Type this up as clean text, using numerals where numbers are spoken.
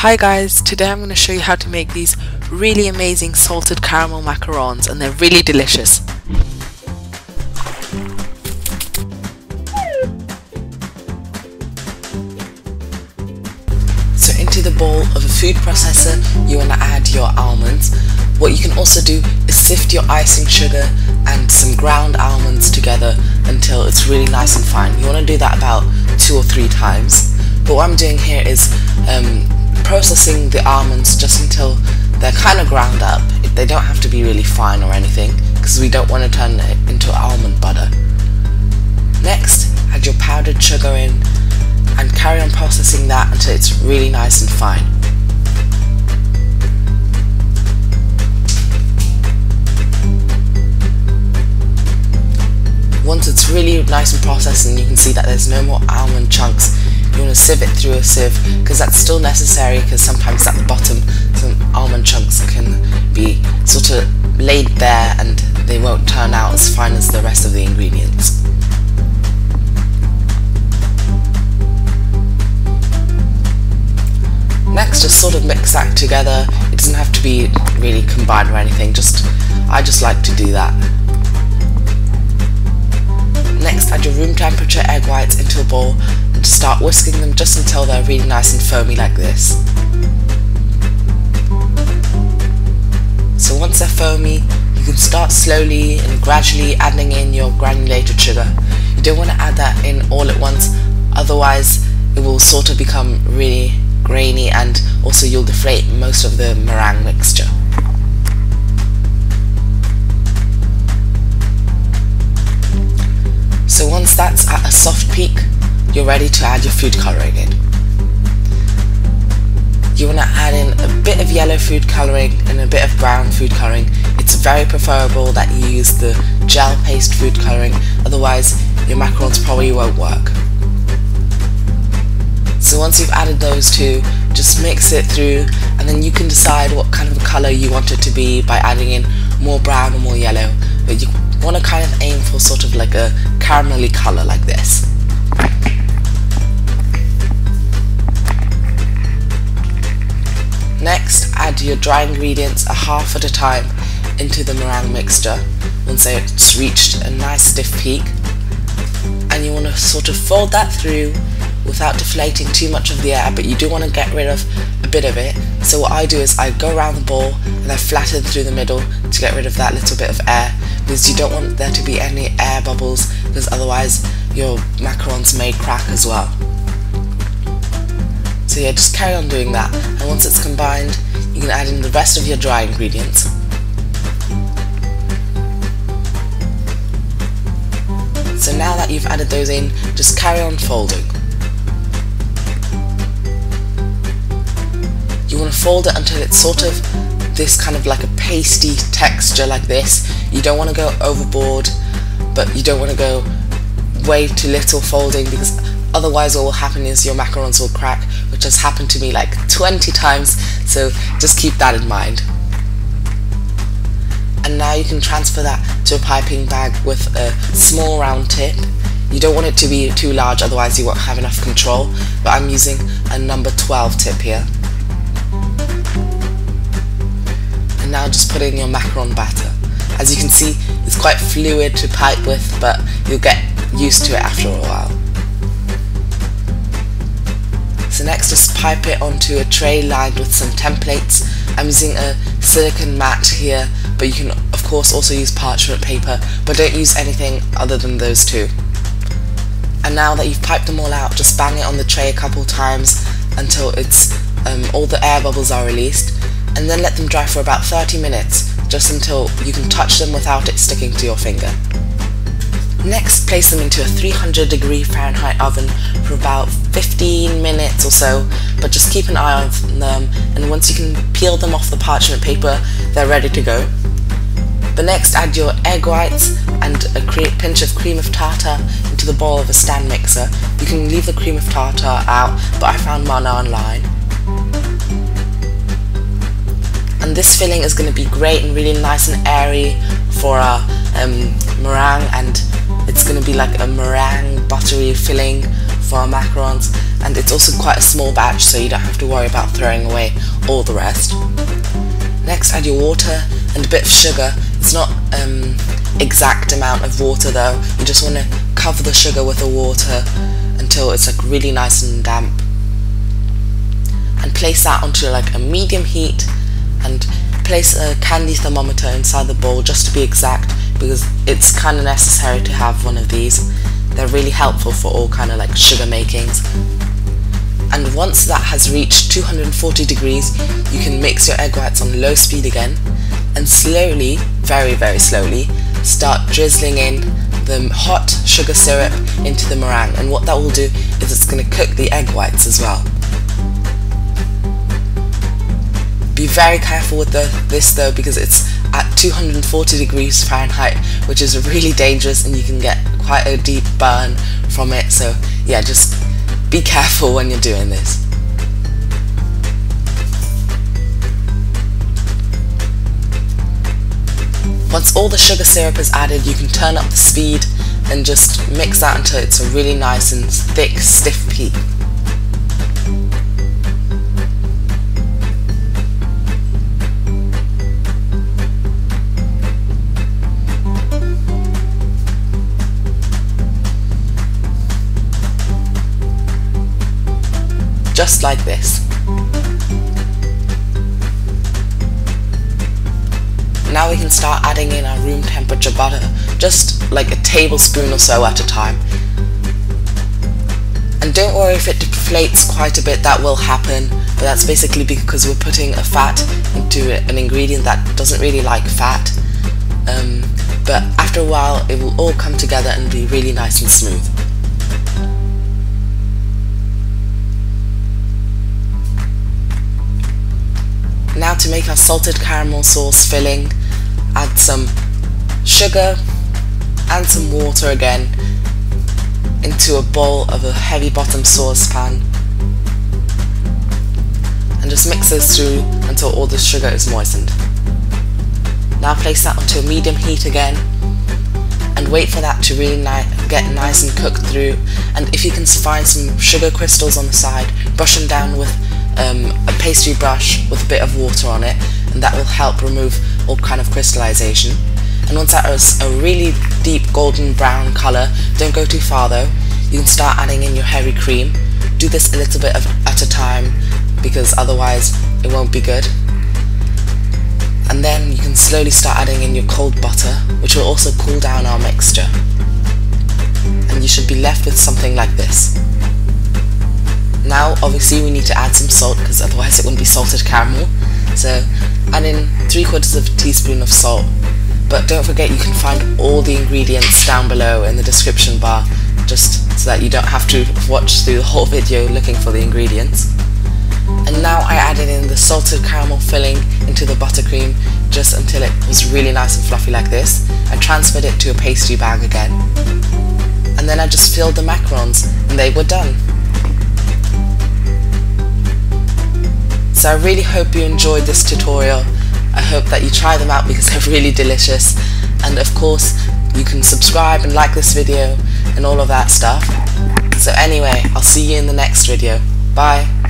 Hi guys, today I'm going to show you how to make these really amazing salted caramel macarons, and they're really delicious. So into the bowl of a food processor you want to add your almonds. What you can also do is sift your icing sugar and some ground almonds together until it's really nice and fine. You want to do that about 2 or 3 times. But what I'm doing here is processing the almonds just until they're kind of ground up. They don't have to be really fine or anything because we don't want to turn it into almond butter. Next, add your powdered sugar in and carry on processing that until it's really nice and fine. Once it's really nice and processed and you can see that there's no more almond chunks, you want to sieve it through a sieve because that's still necessary, because sometimes at the bottom some almond chunks can be sort of laid there and they won't turn out as fine as the rest of the ingredients. Next, just sort of mix that together. It doesn't have to be really combined or anything, I just like to do that. Next, add your room temperature egg whites into a bowl and start whisking them just until they're really nice and foamy like this. So once they're foamy, you can start slowly and gradually adding in your granulated sugar. You don't want to add that in all at once, otherwise it will sort of become really grainy and also you'll deflate most of the meringue mixture. So once that's at a soft peak, you're ready to add your food colouring in. You want to add in a bit of yellow food colouring and a bit of brown food colouring. It's very preferable that you use the gel paste food colouring, otherwise your macarons probably won't work. So once you've added those two, just mix it through and then you can decide what kind of a colour you want it to be by adding in more brown or more yellow. But you want to kind of aim for sort of like a caramelly colour like this. Next, add your dry ingredients a half at a time into the meringue mixture once it's reached a nice stiff peak, and you want to sort of fold that through without deflating too much of the air, but you do want to get rid of a bit of it. So what I do is I go around the bowl and I flatten through the middle to get rid of that little bit of air, because you don't want there to be any air bubbles, because otherwise your macarons may crack as well. So yeah, just carry on doing that, and once it's combined you can add in the rest of your dry ingredients. So now that you've added those in, just carry on folding. You want to fold it until it's sort of this kind of like a pasty texture like this. You don't want to go overboard, but you don't want to go way too little folding, because otherwise what will happen is your macarons will crack, which has happened to me like 20 times, so just keep that in mind. And now you can transfer that to a piping bag with a small round tip. You don't want it to be too large, otherwise you won't have enough control, but I'm using a number 12 tip here. And now just put in your macaron batter. As you can see, it's quite fluid to pipe with, but you'll get used to it after a while. So next, just pipe it onto a tray lined with some templates. I'm using a silicone mat here, but you can of course also use parchment paper, but don't use anything other than those two. And now that you've piped them all out, just bang it on the tray a couple times until it's all the air bubbles are released, and then let them dry for about 30 minutes, just until you can touch them without it sticking to your finger. Next, place them into a 300° Fahrenheit oven for about 15 minutes or so, but just keep an eye on them, and once you can peel them off the parchment paper, they're ready to go. But next, add your egg whites and a pinch of cream of tartar into the bowl of a stand mixer. You can leave the cream of tartar out, but I found mine online. And this filling is going to be great and really nice and airy for our meringue, and it's going to be like a meringue buttery filling for our macarons, and it's also quite a small batch, so you don't have to worry about throwing away all the rest. Next, add your water and a bit of sugar. It's not exact amount of water though, you just want to cover the sugar with the water until it's like really nice and damp, and place that onto like a medium heat, and place a candy thermometer inside the bowl just to be exact, because it's kind of necessary to have one of these. They're really helpful for all kind of like sugar makings. And once that has reached 240 degrees, you can mix your egg whites on low speed again, and slowly, very very slowly, start drizzling in the hot sugar syrup into the meringue. And what that will do is it's going to cook the egg whites as well. Be very careful with this though, because it's at 240 degrees Fahrenheit, which is really dangerous, and you can get quite a deep burn from it. So yeah, just be careful when you're doing this. Once all the sugar syrup is added, you can turn up the speed and just mix that until it's a really nice and thick, stiff peak. Just like this. Now we can start adding in our room temperature butter, just like a tablespoon or so at a time. And don't worry if it deflates quite a bit, that will happen, but that's basically because we're putting a fat into an ingredient that doesn't really like fat. But after a while it will all come together and be really nice and smooth. Now to make our salted caramel sauce filling, add some sugar and some water again into a bowl of a heavy bottom saucepan, and just mix those through until all the sugar is moistened. Now place that onto a medium heat again and wait for that to really get nice and cooked through. And if you can find some sugar crystals on the side, brush them down with a pastry brush with a bit of water on it, and that will help remove all kind of crystallization. And once that is a really deep golden brown colour, don't go too far though, you can start adding in your heavy cream. Do this a little bit at a time, because otherwise it won't be good. And then you can slowly start adding in your cold butter, which will also cool down our mixture. And you should be left with something like this. Now obviously we need to add some salt, because otherwise it wouldn't be salted caramel. So add in 3/4 of a teaspoon of salt. But don't forget, you can find all the ingredients down below in the description bar, just so that you don't have to watch through the whole video looking for the ingredients. And now I added in the salted caramel filling into the buttercream, just until it was really nice and fluffy like this. I transferred it to a pastry bag again. And then I just filled the macarons, and they were done. So I really hope you enjoyed this tutorial. I hope that you try them out because they're really delicious. And of course, you can subscribe and like this video and all of that stuff. So anyway, I'll see you in the next video. Bye!